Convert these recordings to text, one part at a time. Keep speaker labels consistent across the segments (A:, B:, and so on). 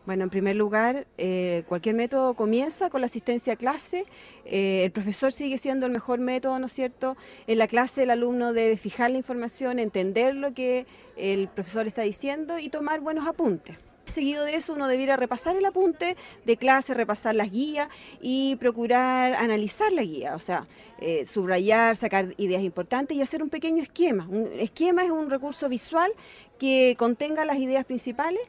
A: Bueno, en primer lugar, cualquier método comienza con la asistencia a clase. El profesor sigue siendo el mejor método, ¿no es cierto? En la clase el alumno debe fijar la información, entender lo que el profesor está diciendo y tomar buenos apuntes. Seguido de eso uno debiera repasar el apunte de clase, repasar las guías y procurar analizar la guía, o sea, subrayar, sacar ideas importantes y hacer un pequeño esquema. Un esquema es un recurso visual que contenga las ideas principales.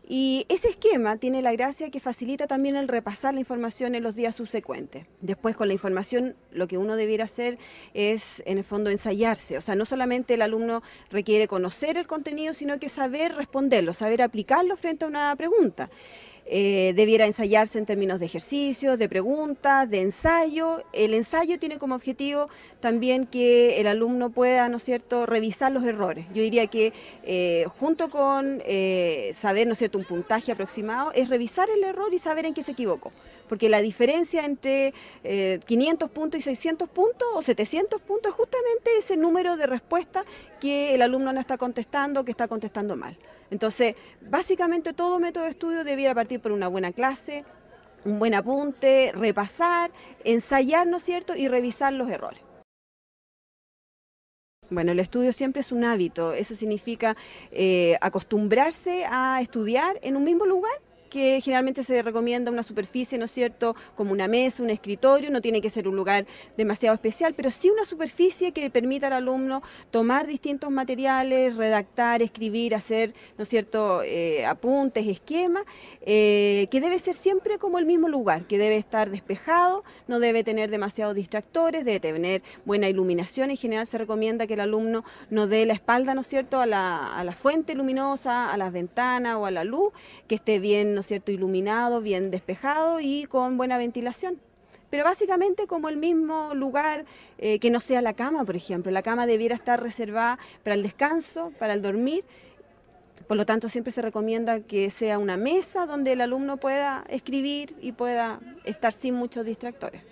A: Y ese esquema tiene la gracia que facilita también el repasar la información en los días subsecuentes. Después con la información lo que uno debiera hacer es en el fondo ensayarse, o sea, no solamente el alumno requiere conocer el contenido, sino que saber responderlo, saber aplicarlo frente a una pregunta. Debiera ensayarse en términos de ejercicios, de preguntas, de ensayo. El ensayo tiene como objetivo también que el alumno pueda, ¿no es cierto?, revisar los errores. Yo diría que junto con saber, ¿no es cierto?, un puntaje aproximado, es revisar el error y saber en qué se equivocó. Porque la diferencia entre 500 puntos y 600 puntos o 700 puntos es justamente ese número de respuestas que el alumno no está contestando, que está contestando mal. Entonces, básicamente todo método de estudio debiera partir por una buena clase, un buen apunte, repasar, ensayar, ¿no es cierto?, y revisar los errores. Bueno, el estudio siempre es un hábito, eso significa acostumbrarse a estudiar en un mismo lugar, que generalmente se recomienda una superficie, ¿no es cierto?, como una mesa, un escritorio, no tiene que ser un lugar demasiado especial, pero sí una superficie que permita al alumno tomar distintos materiales, redactar, escribir, hacer, ¿no es cierto?, apuntes, esquemas, que debe ser siempre como el mismo lugar, que debe estar despejado, no debe tener demasiados distractores, debe tener buena iluminación. En general se recomienda que el alumno no dé la espalda, ¿no es cierto?, a la fuente luminosa, a las ventanas o a la luz, que esté bien, ¿no es cierto?, iluminado, bien despejado y con buena ventilación. Pero básicamente como el mismo lugar, que no sea la cama, por ejemplo. La cama debiera estar reservada para el descanso, para el dormir. Por lo tanto, siempre se recomienda que sea una mesa donde el alumno pueda escribir y pueda estar sin muchos distractores.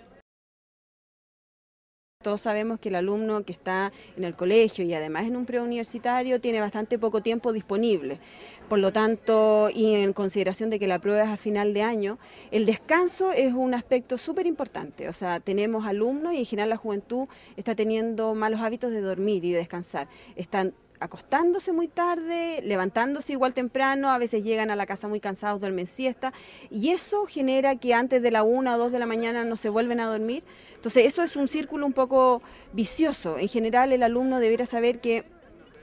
A: Todos sabemos que el alumno que está en el colegio y además en un preuniversitario tiene bastante poco tiempo disponible. Por lo tanto, y en consideración de que la prueba es a final de año, el descanso es un aspecto súper importante. O sea, tenemos alumnos y en general la juventud está teniendo malos hábitos de dormir y de descansar. Están acostándose muy tarde, levantándose igual temprano, a veces llegan a la casa muy cansados, duermen siesta, y eso genera que antes de la 1 o 2 de la mañana no se vuelven a dormir. Entonces eso es un círculo un poco vicioso. En general el alumno debería saber que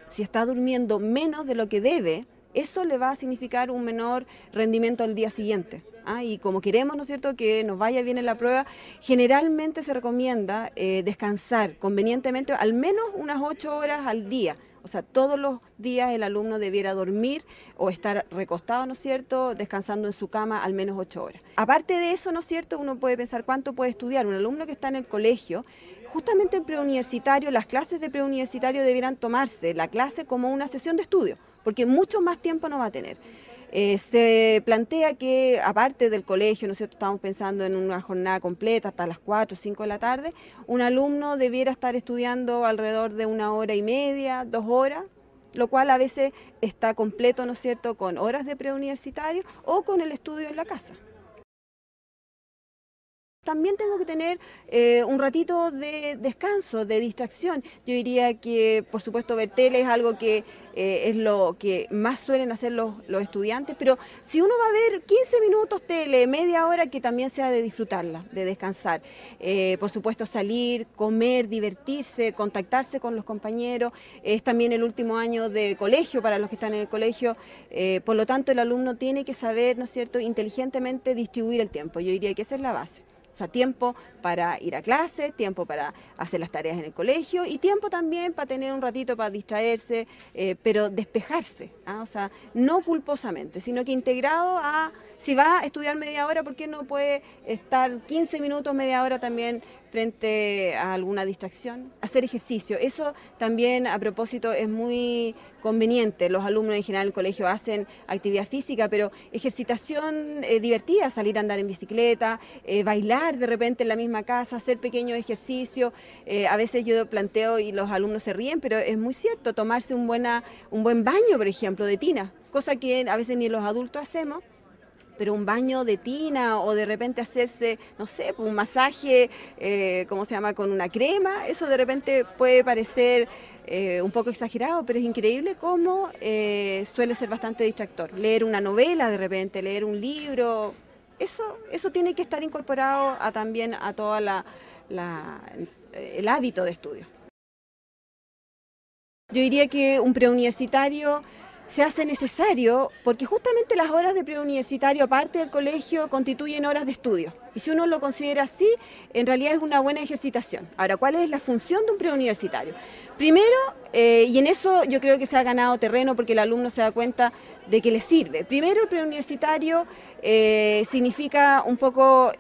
A: si está durmiendo menos de lo que debe, eso le va a significar un menor rendimiento al día siguiente. Y como queremos, ¿no es cierto?, que nos vaya bien en la prueba, generalmente se recomienda descansar convenientemente al menos unas 8 horas al día. O sea, todos los días el alumno debiera dormir o estar recostado, ¿no es cierto?, descansando en su cama al menos 8 horas. Aparte de eso, ¿no es cierto?, uno puede pensar cuánto puede estudiar. Un alumno que está en el colegio, justamente en preuniversitario, las clases de preuniversitario debieran tomarse la clase como una sesión de estudio, porque mucho más tiempo no va a tener. Se plantea que, aparte del colegio, ¿no es cierto?, estamos pensando en una jornada completa hasta las 4 o 5 de la tarde, un alumno debiera estar estudiando alrededor de 1 hora y media, 2 horas, lo cual a veces está completo, ¿no es cierto?, con horas de preuniversitario o con el estudio en la casa. También tengo que tener un ratito de descanso, de distracción. Yo diría que, por supuesto, ver tele es algo que es lo que más suelen hacer los estudiantes, pero si uno va a ver 15 minutos tele, media hora, que también sea de disfrutarla, de descansar. Por supuesto, salir, comer, divertirse, contactarse con los compañeros. Es también el último año de colegio para los que están en el colegio, por lo tanto el alumno tiene que saber, ¿no es cierto?, inteligentemente distribuir el tiempo. Yo diría que esa es la base. O sea, tiempo para ir a clase, tiempo para hacer las tareas en el colegio y tiempo también para tener un ratito para distraerse, pero despejarse, o sea, no culposamente, sino que integrado a, si va a estudiar media hora, ¿por qué no puede estar 15 minutos, media hora también frente a alguna distracción? Hacer ejercicio, eso también a propósito es muy conveniente. Los alumnos en general en el colegio hacen actividad física, pero ejercitación divertida, salir a andar en bicicleta, bailar de repente en la misma casa, hacer pequeños ejercicios. A veces yo planteo y los alumnos se ríen, pero es muy cierto, tomarse un buen baño, por ejemplo, de tina, cosa que a veces ni los adultos hacemos. pero un baño de tina o de repente hacerse, no sé, un masaje, ¿cómo se llama?, con una crema, eso de repente puede parecer un poco exagerado, pero es increíble cómo suele ser bastante distractor. Leer una novela de repente, leer un libro, eso tiene que estar incorporado también a todo el hábito de estudio. Yo diría que un preuniversitario se hace necesario porque justamente las horas de preuniversitario, aparte del colegio, constituyen horas de estudio. Y si uno lo considera así, en realidad es una buena ejercitación. Ahora, ¿cuál es la función de un preuniversitario? Primero, y en eso yo creo que se ha ganado terreno porque el alumno se da cuenta de que le sirve. Primero, el preuniversitario significa un poco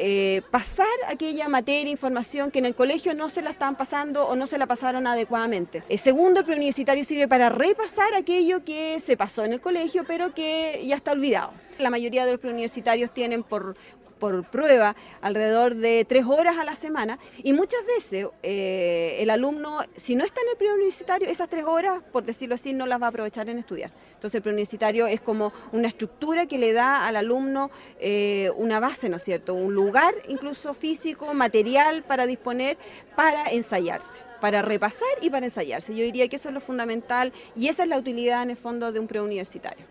A: pasar aquella materia, información que en el colegio no se la están pasando o no se la pasaron adecuadamente. Segundo, el preuniversitario sirve para repasar aquello que se pasó en el colegio, pero que ya está olvidado. La mayoría de los preuniversitarios tienen por prueba alrededor de 3 horas a la semana y muchas veces el alumno, si no está en el preuniversitario, esas 3 horas, por decirlo así, no las va a aprovechar en estudiar. Entonces el preuniversitario es como una estructura que le da al alumno una base, ¿no es cierto?, un lugar incluso físico, material para disponer para ensayarse, para repasar y para ensayarse. Yo diría que eso es lo fundamental y esa es la utilidad en el fondo de un preuniversitario.